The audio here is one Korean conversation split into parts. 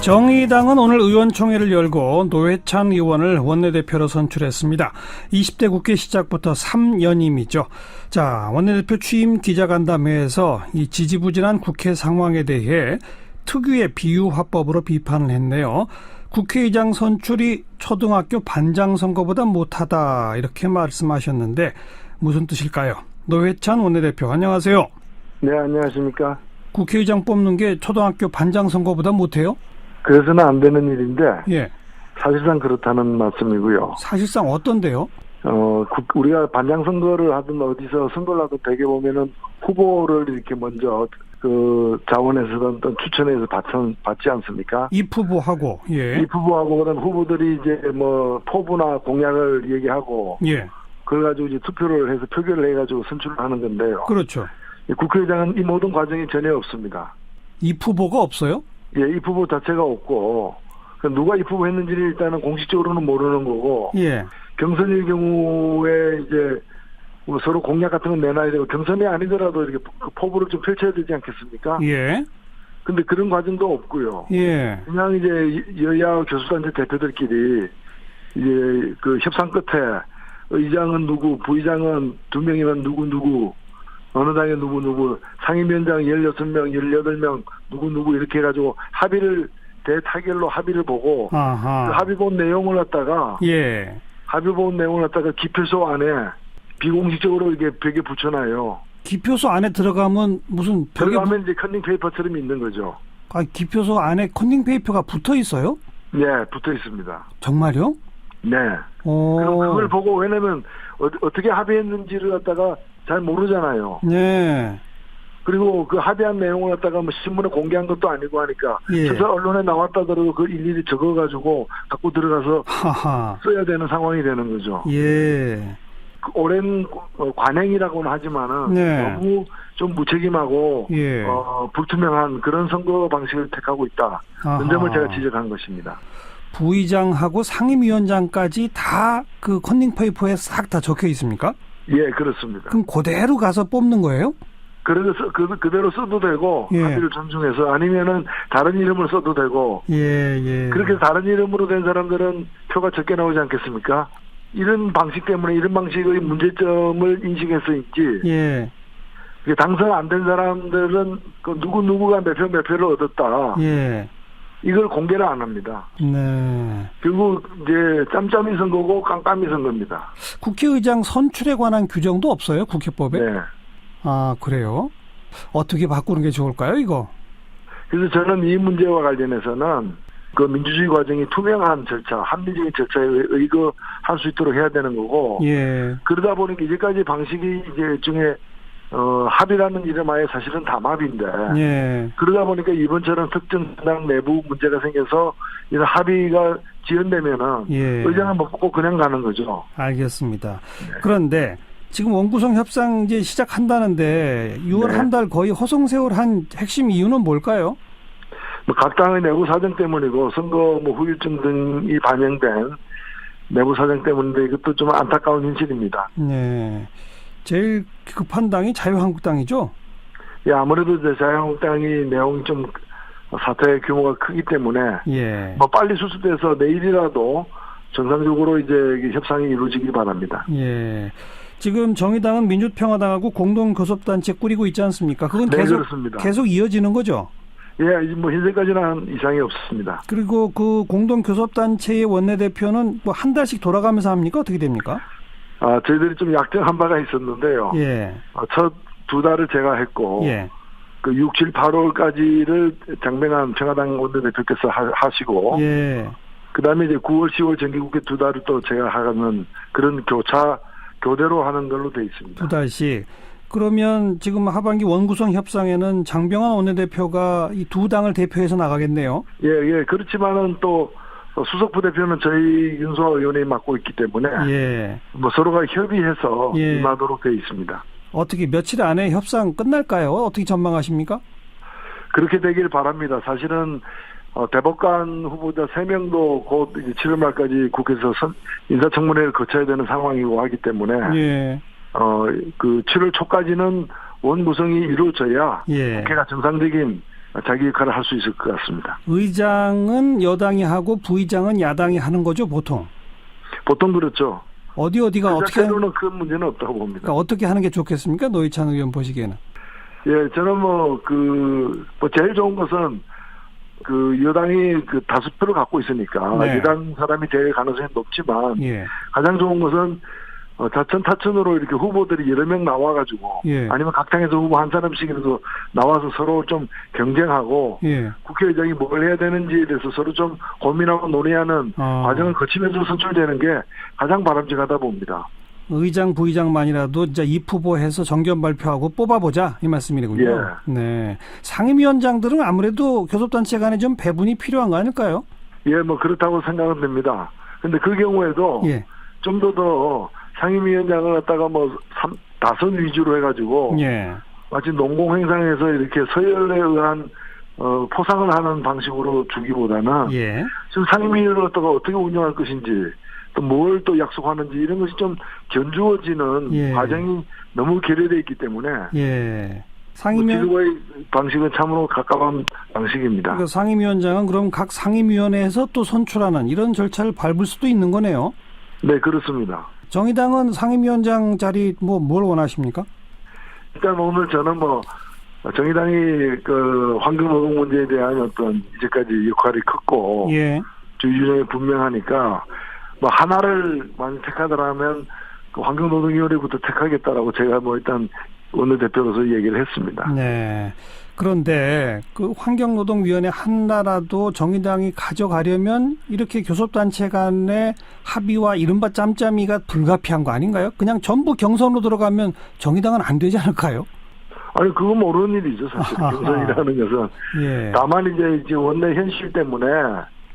정의당은 오늘 의원총회를 열고 노회찬 의원을 원내대표로 선출했습니다. 20대 국회 시작부터 3연임이죠. 자, 원내대표 취임 기자간담회에서 이 지지부진한 국회 상황에 대해 특유의 비유화법으로 비판을 했네요. 국회의장 선출이 초등학교 반장 선거보다 못하다 이렇게 말씀하셨는데 무슨 뜻일까요? 노회찬 원내대표 안녕하세요. 네, 안녕하십니까. 국회의장 뽑는 게 초등학교 반장 선거보다 못해요? 그래서는 안 되는 일인데 예. 사실상 그렇다는 말씀이고요. 사실상 어떤데요? 우리가 반장 선거를 하든 어디서 선거를 하든 대개 보면은 후보를 이렇게 먼저 그 자원에서든 어떤 추천해서 받지 않습니까? 입후보하고, 예. 입후보하고 그다음 후보들이 이제 뭐 포부나 공약을 얘기하고, 예. 그걸 가지고 이제 투표를 해서 표결을 해가지고 선출을 하는 건데요. 그렇죠. 국회의장은 이 모든 과정이 전혀 없습니다. 입후보가 없어요? 예, 입후보 자체가 없고, 누가 입후보 했는지를 일단은 공식적으로는 모르는 거고, 예. 경선일 경우에 이제 뭐 서로 공약 같은 건 내놔야 되고, 경선이 아니더라도 이렇게 포부를 좀 펼쳐야 되지 않겠습니까? 예. 근데 그런 과정도 없고요. 예. 그냥 이제 여야 교수단체 대표들끼리 이제 그 협상 끝에 의장은 누구, 부의장은 2명이면 누구, 어느 당에 누구, 상임위원장 16명, 18명, 누구 이렇게 해가지고 대타결로 합의를 보고, 아하. 그 합의 본 내용을 갖다가, 예. 합의 본 내용을 갖다가 기표소 안에 비공식적으로 이게 벽에 붙여놔요. 기표소 안에 들어가면 무슨 들어가면 이제 컨닝 페이퍼처럼 있는 거죠. 기표소 안에 컨닝 페이퍼가 붙어 있어요? 네, 붙어 있습니다. 정말요? 네. 오. 그럼 그걸 보고, 왜냐면 어떻게 합의했는지를 갖다가 잘 모르잖아요. 네. 그리고 그 합의한 내용을 갖다가 뭐 신문에 공개한 것도 아니고 하니까, 예. 실제 언론에 나왔다더라도 그걸 일일이 적어가지고 갖고 들어가서 하하. 써야 되는 상황이 되는 거죠. 예. 그 오랜 관행이라고는 하지만은 네. 너무 좀 무책임하고 예. 불투명한 그런 선거 방식을 택하고 있다. 그런 점을 제가 지적한 것입니다. 부의장하고 상임위원장까지 다 그 컨닝 페이퍼에 싹 다 적혀 있습니까? 예, 그렇습니다. 그럼 그대로 가서 뽑는 거예요? 그래서 그대로 써도 되고, 예. 합의를 존중해서, 아니면은 다른 이름을 써도 되고, 예. 그렇게 다른 이름으로 된 사람들은 표가 적게 나오지 않겠습니까? 이런 방식 때문에 이런 방식의 문제점을 인식해서인지, 예. 당선 안 된 사람들은 그 누구가 몇 표를 얻었다. 예. 이걸 공개를 안 합니다. 네. 결국 이제 짬짬이 선거고 깜깜이 선거입니다. 국회의장 선출에 관한 규정도 없어요, 국회법에? 네. 아, 그래요? 어떻게 바꾸는 게 좋을까요, 이거? 그래서 저는 이 문제와 관련해서는 그 민주주의 과정이 투명한 절차, 합리적인 절차에 의거할 수 있도록 해야 되는 거고, 예. 그러다 보니까 이제까지 방식이 이제 중에 합의라는 이름하에 사실은 담합인데, 예. 그러다 보니까 이번처럼 특정 당 내부 문제가 생겨서 이런 합의가 지연되면은 예. 의장을 못 뽑고 그냥 가는 거죠. 알겠습니다. 네. 그런데 지금 원구성 협상 이제 시작한다는데 6월 네. 한 달 거의 허송세월한 핵심 이유는 뭘까요? 뭐 각 당의 내부 사정 때문이고 선거 뭐 후유증 등이 반영된 내부 사정 때문인데 이것도 좀 안타까운 현실입니다. 네. 제일 급한 당이 자유한국당이죠? 예, 아무래도 이제 자유한국당이 내용이 좀 사태 규모가 크기 때문에 예. 뭐 빨리 수습돼서 내일이라도 정상적으로 이제 협상이 이루어지길 바랍니다. 예. 지금 정의당은 민주평화당하고 공동교섭단체 꾸리고 있지 않습니까? 그건 네, 그렇습니다. 계속 이어지는 거죠? 예, 뭐 현재까지는 이상이 없습니다. 그리고 그 공동교섭단체의 원내대표는 뭐 한 달씩 돌아가면서 합니까? 어떻게 됩니까? 저희들이 좀 약정한 바가 있었는데요. 예. 첫 2달을 제가 했고, 예. 그 6, 7, 8월까지를 장병환 평화당 원내대표께서 하시고, 예. 그 다음에 이제 9월, 10월 정기국회 2달을 또 제가 하는 그런 교대로 하는 걸로 돼 있습니다. 2달씩. 그러면 지금 하반기 원구성 협상에는 장병환 원내대표가 이 두 당을 대표해서 나가겠네요. 예. 그렇지만은 또 수석 부대표는 저희 윤소아 의원이 맡고 있기 때문에 예. 뭐 서로가 협의해서 예. 임하도록 돼 있습니다. 어떻게 며칠 안에 협상 끝날까요? 어떻게 전망하십니까? 그렇게 되길 바랍니다. 사실은 대법관 후보자 3명도 곧 이제 7월 말까지 국회에서 인사청문회를 거쳐야 되는 상황이고 하기 때문에 예. 그 7월 초까지는 원구성이 이루어져야 예. 국회가 정상적인 자기 역할을 할 수 있을 것 같습니다. 의장은 여당이 하고 부의장은 야당이 하는 거죠, 보통? 보통 그렇죠. 어디가 어떻게 자체로는 큰 문제는 없다고 봅니다. 그러니까 어떻게 하는 게 좋겠습니까? 노회찬 의원 보시기에는. 예, 저는 제일 좋은 것은 여당이 다수표를 갖고 있으니까 네. 여당 사람이 될 가능성이 높지만 예. 가장 좋은 것은 자천 타천으로 이렇게 후보들이 여러 명 나와가지고 예. 아니면 각 당에서 후보 한 사람씩이라도 나와서 서로 좀 경쟁하고 예. 국회의장이 뭘 해야 되는지에 대해서 서로 좀 고민하고 논의하는 과정을 거치면서 선출되는 게 가장 바람직하다 봅니다. 의장, 부의장만이라도 이제 입후보해서 정견 발표하고 뽑아보자 이 말씀이군요. 예. 네. 상임위원장들은 아무래도 교섭단체 간에 좀 배분이 필요한 거 아닐까요? 예, 그렇다고 생각은 됩니다. 근데 그 경우에도 예. 좀 더 상임위원장을 갖다가 다선 위주로 해가지고 예. 마치 농공행상에서 이렇게 서열에 의한 포상을 하는 방식으로 주기보다는 예. 지금 상임위를 갖다가 어떻게 운영할 것인지 또 뭘 또 약속하는지 이런 것이 좀 견주어지는 예. 과정이 너무 결여되어 있기 때문에 예. 상임위원 지금의 방식은 참으로 가까운 방식입니다. 그러니까 상임위원장은 그럼 각 상임위원회에서 또 선출하는 이런 절차를 밟을 수도 있는 거네요. 네, 그렇습니다. 정의당은 상임위원장 자리 뭘 원하십니까? 일단 오늘 저는 정의당이 환경노동 문제에 대한 어떤 이제까지 역할이 컸고 예. 주의주장이 분명하니까 하나를 많이 택하더라면 환경노동위원회부터 택하겠다라고 제가 일단 원내대표로서 얘기를 했습니다. 네. 그런데 환경노동위원회 하나라도 정의당이 가져가려면 이렇게 교섭단체 간의 합의와 이른바 짬짬이가 불가피한 거 아닌가요? 그냥 전부 경선으로 들어가면 정의당은 안 되지 않을까요? 아니, 그건 모르는 일이죠, 사실. 경선이라는 것은. 예. 다만 이제 원내 현실 때문에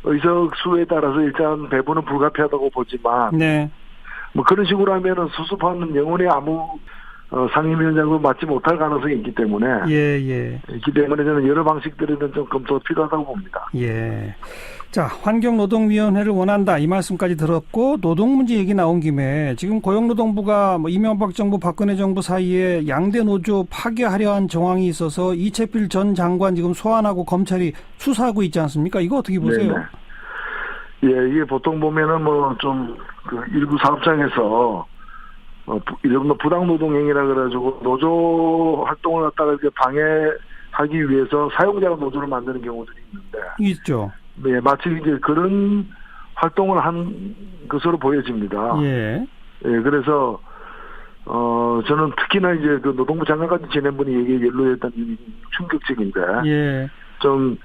의석 수에 따라서 일단 배분은 불가피하다고 보지만 네. 그런 식으로 하면은 수습하는 영원히 아무 상임위원장도 맡지 못할 가능성이 있기 때문에 있기 때문에 저는 여러 방식들에는 좀 검토가 필요하다고 봅니다. 예. 자, 환경노동위원회를 원한다 이 말씀까지 들었고 노동 문제 얘기 나온 김에 지금 고용노동부가 이명박 정부 박근혜 정부 사이에 양대 노조 파괴하려 한 정황이 있어서 이채필 전 장관 지금 소환하고 검찰이 수사하고 있지 않습니까? 이거 어떻게 보세요? 네네. 예, 이게 보통 보면은 일부 사업장에서 이런 부당노동 행위라 그래가지고 노조 활동을 갖다가 이렇게 방해하기 위해서 사용자가 노조를 만드는 경우들이 있는데. 있죠. 네, 마치 이제 그런 활동을 한 것으로 보여집니다. 예. 예, 그래서, 저는 특히나 이제 노동부 장관까지 지낸 분이 얘기에 연루했다는 충격적인데. 예. 좀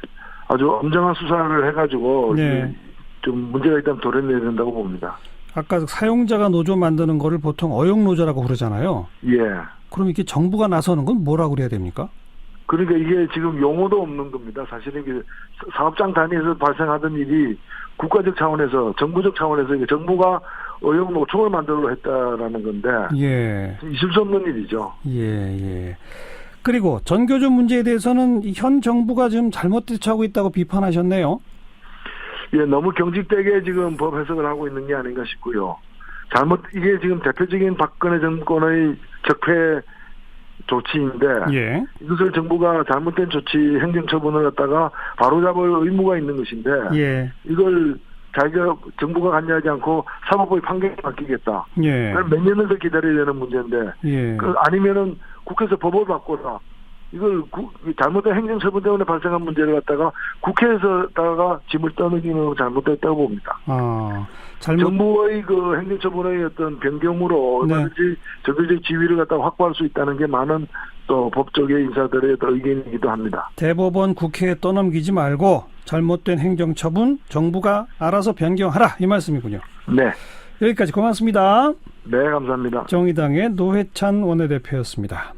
아주 엄정한 수사를 해가지고. 네. 좀 문제가 있다면 도려내야 된다고 봅니다. 아까 사용자가 노조 만드는 거를 보통 어용노조라고 그러잖아요. 예. 그럼 이렇게 정부가 나서는 건 뭐라고 그래야 됩니까? 그러니까 이게 지금 용어도 없는 겁니다. 사실은 이게 사업장 단위에서 발생하던 일이 국가적 차원에서 정부적 차원에서 이게 정부가 어용노총을 만들려 했다라는 건데 예. 있을 수 없는 일이죠. 예. 그리고 전교조 문제에 대해서는 현 정부가 지금 잘못 대처하고 있다고 비판하셨네요. 예, 너무 경직되게 지금 법 해석을 하고 있는 게 아닌가 싶고요. 이게 지금 대표적인 박근혜 정권의 적폐 조치인데, 예. 이것을 정부가 잘못된 조치, 행정처분을 갖다가 바로잡을 의무가 있는 것인데, 예. 이걸 정부가 관여하지 않고 사법부의 판결에 맡기겠다. 예. 몇 년을 더 기다려야 되는 문제인데, 예. 아니면은 국회에서 법을 바꿔라. 이걸 잘못된 행정처분 때문에 발생한 문제를 갖다가 국회에서다가 짐을 떠넘기는 잘못됐다고 봅니다. 정부의 행정처분의 어떤 변경으로 얼마든지 정규직 지위를 갖다가 확보할 수 있다는 게 많은 또 법조계 인사들의 의견이기도 합니다. 대법원 국회에 떠넘기지 말고 잘못된 행정처분 정부가 알아서 변경하라 이 말씀이군요. 네. 여기까지 고맙습니다. 네, 감사합니다. 정의당의 노회찬 원내대표였습니다.